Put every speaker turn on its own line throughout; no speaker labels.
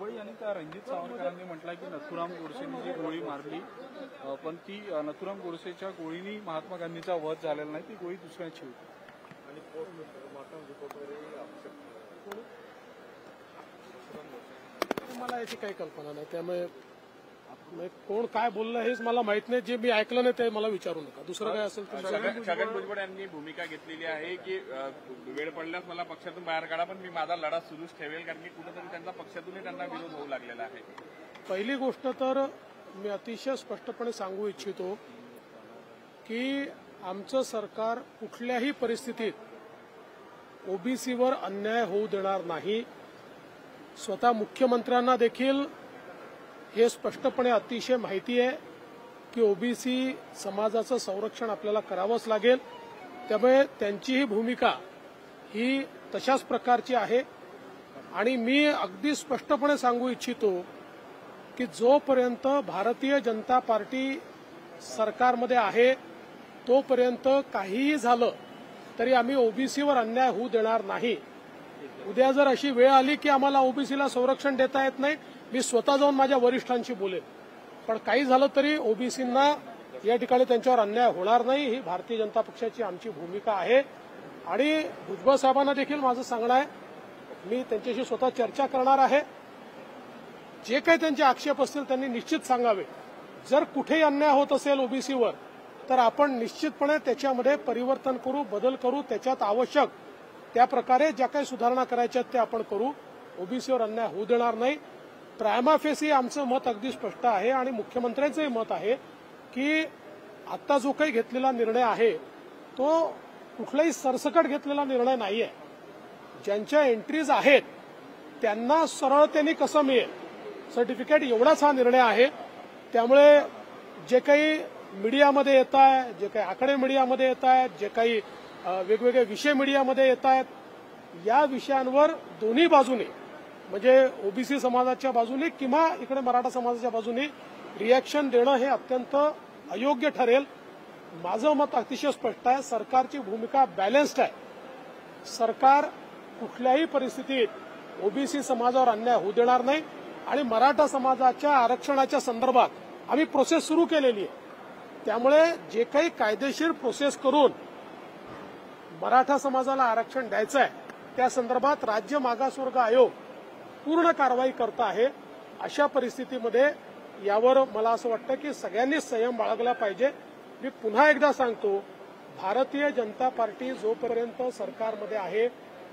ढोबळे यांनी त्या रणजित सावरकरांनी म्हटलं की नथुराम गोडसेंनी जी गोळी मारली पण ती नथुराम गोडसेच्या गोळीनी महात्मा गांधीचा वध झालेला नाही, ती गोळी दुसऱ्याची होती.
मला याची काही कल्पना नाही, त्यामुळे कोण काय बोललं हेच मला माहित नाही. जे मी ऐकलं नाही ते मला विचारू नका. दुसरं काय असेल तर
छगन भुजबळ यांनी भूमिका घेतलेली आहे की वेळ पडल्यास मला पक्षातून बाहेर काढा, पण मी माझा लढा सुरूच ठेवेल, कारण की कुठेतरी त्यांचा पक्षातूनही त्यांना विरोध होऊ लागलेला आहे.
पहिली गोष्ट तर मी अतिशय स्पष्टपणे सांगू इच्छितो की आमचं सरकार कुठल्याही परिस्थितीत ओबीसीवर अन्याय होऊ देणार नाही. स्वतः मुख्यमंत्र्यांना देखील हे स्पष्टपणे अतिशय माहिती आहे की ओबीसी समाजाचं संरक्षण आपल्याला करावंच लागेल. त्यामुळे त्यांची ही भूमिका ही तशाच प्रकारची आहे. आणि मी अगदी स्पष्टपणे सांगू इच्छितो की जोपर्यंत भारतीय जनता पार्टी सरकारमध्ये आहे तोपर्यंत काहीही झालं तरी आम्ही ओबीसीवर अन्याय होऊ देणार नाही. उद्या जर अशी वेळ आली की आम्हाला ओबीसीला संरक्षण देता येत नाही, मी स्वतः जाऊन माझ्या वरिष्ठांशी बोलेन. पण काही झालं तरी ओबीसींना या ठिकाणी त्यांच्यावर अन्याय होणार नाही, ही भारतीय जनता पक्षाची आमची भूमिका आहे. आणि भुजबळ साहेबांना देखील माझं सांगणं आहे, मी त्यांच्याशी स्वतः चर्चा करणार आहे. जे काही त्यांचे आक्षेप असतील त्यांनी निश्चित सांगावे. जर कुठेही अन्याय होत असेल ओबीसीवर तर आपण निश्चितपणे त्याच्यामध्ये परिवर्तन करू, बदल करू. त्याच्यात आवश्यक त्या प्रकारे ज्या काही सुधारणा करायच्या ते आपण करू. ओबीसीवर अन्याय होऊ देणार नाही. प्रायमा फेसी आमचं मत अगदी स्पष्ट आहे आणि मुख्यमंत्र्यांचंही मत आहे की आता जो काही घेतलेला निर्णय आहे तो कुठलाही सरसकट घेतलेला निर्णय नाहीये. ज्यांच्या एंट्रीज आहेत त्यांना सरळतेने कसं मिळेल सर्टिफिकेट, एवढाच हा निर्णय आहे. त्यामुळे जे काही मीडियामध्ये येत आहे, जे काही आकडे मीडियामध्ये येत आहेत, जे काही वेगवेगळे विषय मीडियामध्ये येत आहेत, या विषयांवर दोन्ही बाजूने म्हणजे ओबीसी समाजाच्या बाजूने किंवा इकडे मराठा समाजाच्या बाजूने रिॲक्शन देणं हे अत्यंत अयोग्य ठरेल. माझं मत अतिशय स्पष्ट आहे. सरकारची भूमिका बॅलन्स्ड आहे. सरकार कुठल्याही परिस्थितीत ओबीसी समाजावर अन्याय होऊ देणार नाही. आणि मराठा समाजाच्या आरक्षणाच्या संदर्भात आम्ही प्रोसेस सुरू केलेली आहे. त्यामुळे जे काही कायदेशीर प्रोसेस करून मराठा समाजाला आरक्षण द्यायचं आहे त्या संदर्भात राज्य मागासवर्ग आयोग पूर्ण कारवाई करत आहे. अशा परिस्थितीमध्ये यावर मला असं वाटतं की सगळ्यांनीच संयम बाळगला पाहिजे. मी पुन्हा एकदा सांगतो, भारतीय जनता पार्टी जोपर्यंत सरकारमध्ये आहे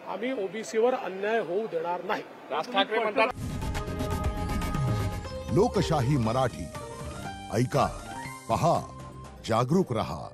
आम्ही ओबीसीवर अन्याय होऊ देणार नाही.
राज ठाकरे म्हणतात
लोकशाही मराठी ऐका, पहा, जागरूक रहा.